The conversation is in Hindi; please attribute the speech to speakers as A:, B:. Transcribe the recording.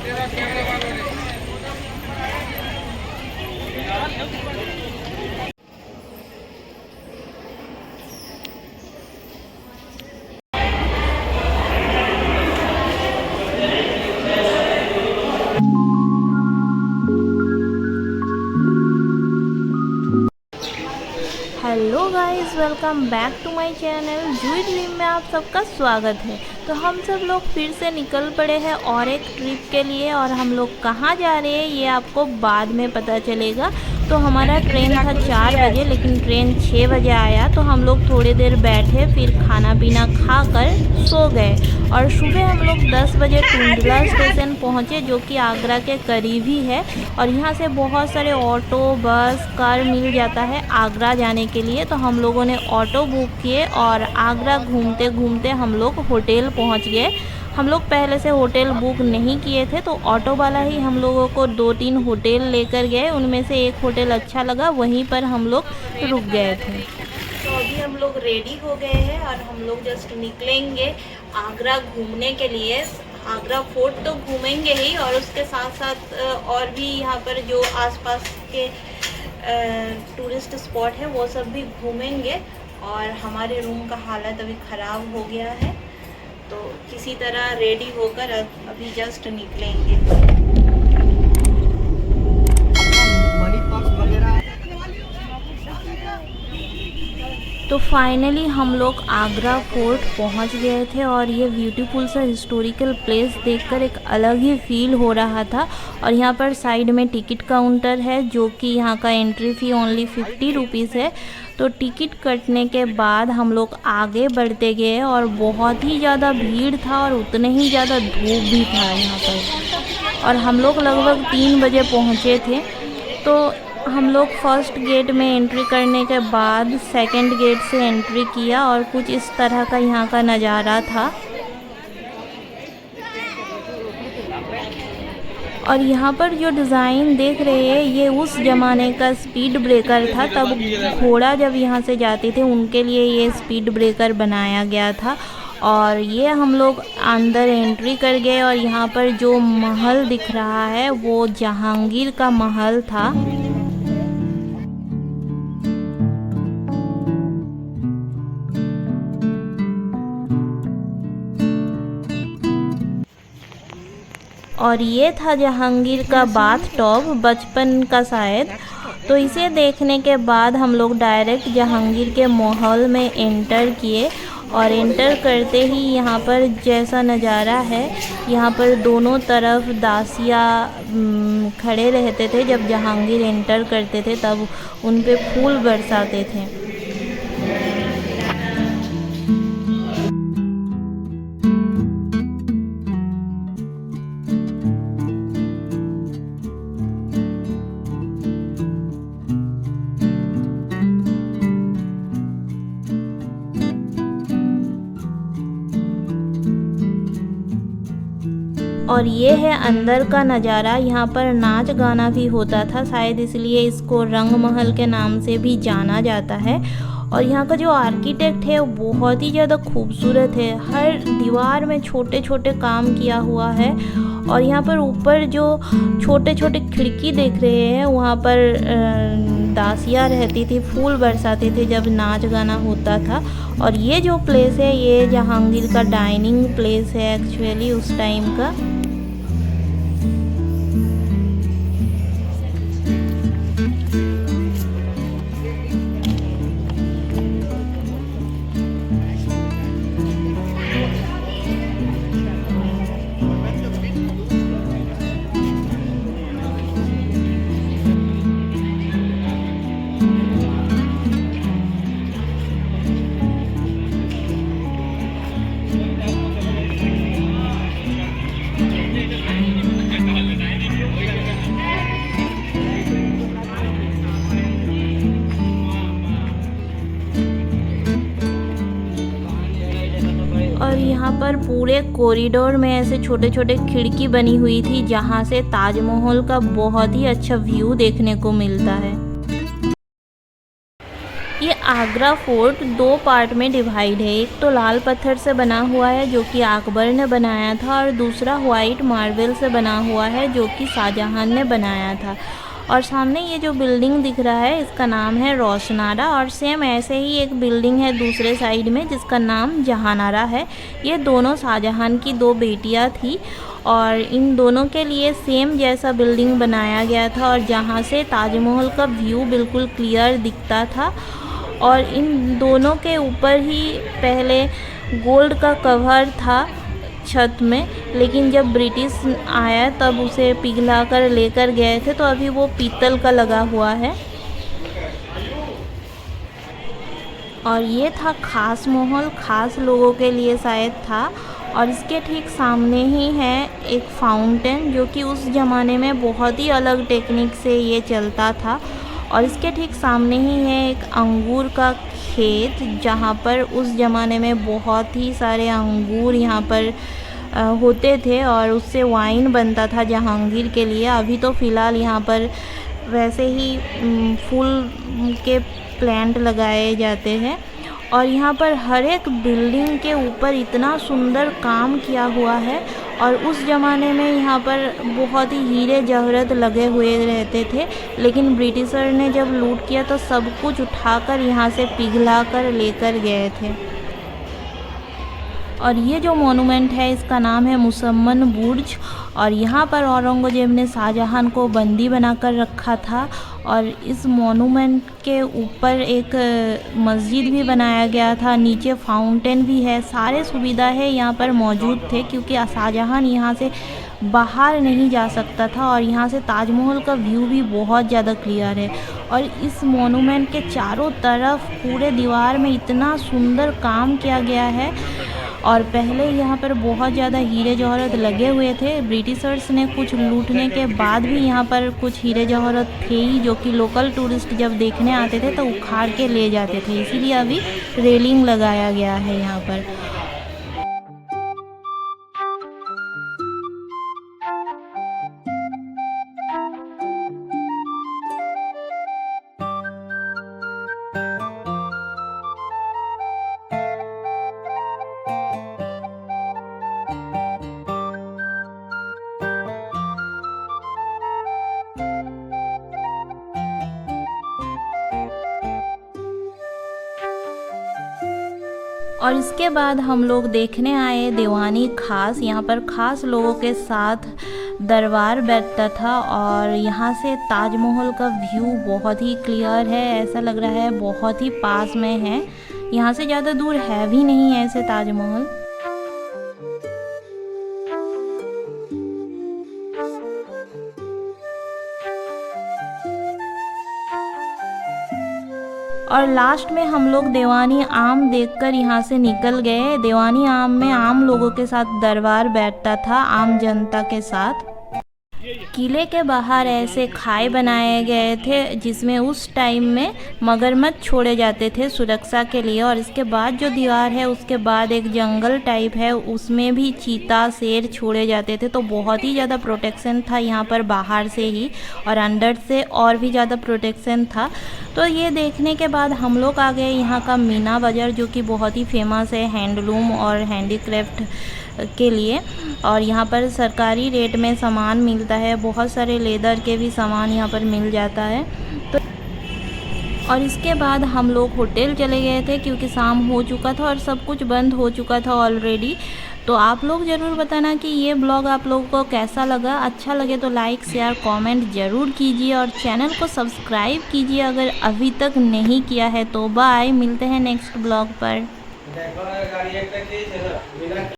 A: Hello guys, welcome back to my channel Juhi dream में आप सबका स्वागत है। तो हम सब लोग फिर से निकल पड़े हैं और एक ट्रिप के लिए, और हम लोग कहाँ जा रहे हैं ये आपको बाद में पता चलेगा। तो हमारा ट्रेन था 4 बजे, लेकिन ट्रेन 6 बजे आया। तो हम लोग थोड़ी देर बैठे, फिर खाना पीना खा कर सो गए, और सुबह हम लोग 10 बजे टुंडला स्टेशन पहुँचे, जो कि आगरा के करीब ही है। और यहाँ से बहुत सारे ऑटो, बस, कार मिल जाता है आगरा जाने के लिए। तो हम लोगों ने ऑटो बुक किए और आगरा घूमते घूमते हम लोग होटल पहुँच गए। हम लोग पहले से होटल बुक नहीं किए थे, तो ऑटो वाला ही हम लोगों को 2-3 होटल लेकर गए। उनमें से एक होटल अच्छा लगा, वहीं पर हम लोग रुक गए थे। तो अभी हम लोग रेडी हो गए हैं और हम लोग जस्ट निकलेंगे आगरा घूमने के लिए। आगरा फोर्ट तो घूमेंगे ही, और उसके साथ साथ और भी यहाँ पर जो आसपास के टूरिस्ट स्पॉट है वो सब भी घूमेंगे। और हमारे रूम का हालत अभी ख़राब हो गया है, तो किसी तरह रेडी होकर अभी जस्ट निकलेंगे। तो फाइनली हम लोग आगरा फोर्ट पहुंच गए थे, और ये ब्यूटीफुल सा हिस्टोरिकल प्लेस देखकर एक अलग ही फील हो रहा था। और यहाँ पर साइड में टिकट काउंटर है, जो कि यहाँ का एंट्री फ़ी ओनली 50 रुपीज़ है। तो टिकट कटने के बाद हम लोग आगे बढ़ते गए, और बहुत ही ज़्यादा भीड़ था और उतने ही ज़्यादा धूप भी था यहाँ पर। और हम लोग लगभग 3 बजे पहुँचे थे। तो हम लोग फर्स्ट गेट में एंट्री करने के बाद सेकंड गेट से एंट्री किया, और कुछ इस तरह का यहाँ का नज़ारा था। और यहाँ पर जो डिज़ाइन देख रहे हैं, ये उस ज़माने का स्पीड ब्रेकर था। तब घोड़ा जब यहाँ से जाते थे, उनके लिए ये स्पीड ब्रेकर बनाया गया था। और ये हम लोग अंदर एंट्री कर गए, और यहाँ पर जो महल दिख रहा है वो जहांगीर का महल था। और ये था जहांगीर का बाथ टब, बचपन का शायद। तो इसे देखने के बाद हम लोग डायरेक्ट जहांगीर के महल में एंटर किए। और एंटर करते ही यहाँ पर जैसा नज़ारा है, यहाँ पर दोनों तरफ दासिया खड़े रहते थे। जब जहांगीर एंटर करते थे तब उन पे फूल बरसाते थे। और ये है अंदर का नज़ारा। यहाँ पर नाच गाना भी होता था, शायद इसलिए इसको रंग महल के नाम से भी जाना जाता है। और यहाँ का जो आर्किटेक्ट है वो बहुत ही ज़्यादा खूबसूरत है। हर दीवार में छोटे छोटे काम किया हुआ है। और यहाँ पर ऊपर जो छोटे छोटे खिड़की देख रहे हैं, वहाँ पर दासियाँ रहती थी, फूल बरसाते थे जब नाच गाना होता था। और ये जो प्लेस है, ये जहांगीर का डाइनिंग प्लेस है एक्चुअली उस टाइम का। और यहाँ पर पूरे कॉरिडोर में ऐसे छोटे छोटे खिड़की बनी हुई थी, जहाँ से ताजमहल का बहुत ही अच्छा व्यू देखने को मिलता है। ये आगरा फोर्ट 2 पार्ट में डिवाइड है। एक तो लाल पत्थर से बना हुआ है जो कि अकबर ने बनाया था, और दूसरा वाइट मार्बल से बना हुआ है जो कि शाहजहां ने बनाया था। और सामने ये जो बिल्डिंग दिख रहा है इसका नाम है रोशनारा, और सेम ऐसे ही एक बिल्डिंग है दूसरे साइड में जिसका नाम जहानारा है। ये दोनों शाहजहां की 2 बेटियां थी, और इन दोनों के लिए सेम जैसा बिल्डिंग बनाया गया था, और जहाँ से ताजमहल का व्यू बिल्कुल क्लियर दिखता था। और इन दोनों के ऊपर ही पहले गोल्ड का कवर था छत में, लेकिन जब ब्रिटिश आया तब उसे पिघला कर लेकर गए थे, तो अभी वो पीतल का लगा हुआ है। और ये था खास महल, खास लोगों के लिए शायद था। और इसके ठीक सामने ही है एक फाउंटेन जो कि उस ज़माने में बहुत ही अलग टेक्निक से ये चलता था। और इसके ठीक सामने ही है एक अंगूर का खेत, जहाँ पर उस ज़माने में बहुत ही सारे अंगूर यहाँ पर होते थे, और उससे वाइन बनता था जहांगीर के लिए। अभी तो फ़िलहाल यहाँ पर वैसे ही फूल के प्लांट लगाए जाते हैं। और यहाँ पर हर एक बिल्डिंग के ऊपर इतना सुंदर काम किया हुआ है। और उस ज़माने में यहाँ पर बहुत ही हीरे जवाहरात लगे हुए रहते थे, लेकिन ब्रिटिशर ने जब लूट किया तो सब कुछ उठाकर यहाँ से पिघला कर लेकर गए थे। और ये जो मोनूमेंट है इसका नाम है मुसम्मन बुर्ज, और यहाँ पर औरंगज़ेब ने शाहजहां को बंदी बनाकर रखा था। और इस मोनूमेंट के ऊपर एक मस्जिद भी बनाया गया था, नीचे फाउंटेन भी है, सारे सुविधाएं यहाँ पर मौजूद थे, क्योंकि शाहजहां यहाँ से बाहर नहीं जा सकता था। और यहाँ से ताजमहल का व्यू भी बहुत ज़्यादा क्लियर है। और इस मोनूमेंट के चारों तरफ पूरे दीवार में इतना सुंदर काम किया गया है। और पहले यहाँ पर बहुत ज़्यादा हीरे जवाहरात लगे हुए थे, ब्रिटिशर्स ने कुछ लूटने के बाद भी यहाँ पर कुछ हीरे जवाहरात थे ही, जो कि लोकल टूरिस्ट जब देखने आते थे तो उखाड़ के ले जाते थे, इसीलिए अभी रेलिंग लगाया गया है यहाँ पर। और इसके बाद हम लोग देखने आए दीवानी खास। यहाँ पर खास लोगों के साथ दरबार बैठता था, और यहाँ से ताजमहल का व्यू बहुत ही क्लियर है, ऐसा लग रहा है बहुत ही पास में है। यहाँ से ज़्यादा दूर है भी नहीं ऐसे ताजमहल। और लास्ट में हम लोग दीवानी आम देखकर यहाँ से निकल गए। दीवानी आम में आम लोगों के साथ दरबार बैठता था, आम जनता के साथ। किले के बाहर ऐसे खाई बनाए गए थे जिसमें उस टाइम में मगरमच्छ छोड़े जाते थे सुरक्षा के लिए। और इसके बाद जो दीवार है उसके बाद एक जंगल टाइप है, उसमें भी चीता शेर छोड़े जाते थे। तो बहुत ही ज़्यादा प्रोटेक्शन था यहाँ पर बाहर से ही, और अंदर से और भी ज़्यादा प्रोटेक्शन था। तो ये देखने के बाद हम लोग आ गए यहाँ का मीना बाज़ार, जो कि बहुत ही फेमस है हैंडलूम और हैंडीक्राफ्ट के लिए। और यहाँ पर सरकारी रेट में सामान मिलता है, बहुत सारे लेदर के भी सामान यहाँ पर मिल जाता है। तो और इसके बाद हम लोग होटल चले गए थे, क्योंकि शाम हो चुका था और सब कुछ बंद हो चुका था ऑलरेडी। तो आप लोग ज़रूर बताना कि ये ब्लॉग आप लोगों को कैसा लगा। अच्छा लगे तो लाइक शेयर कमेंट ज़रूर कीजिए, और चैनल को सब्सक्राइब कीजिए अगर अभी तक नहीं किया है तो। बाय, मिलते हैं नेक्स्ट ब्लॉग पर।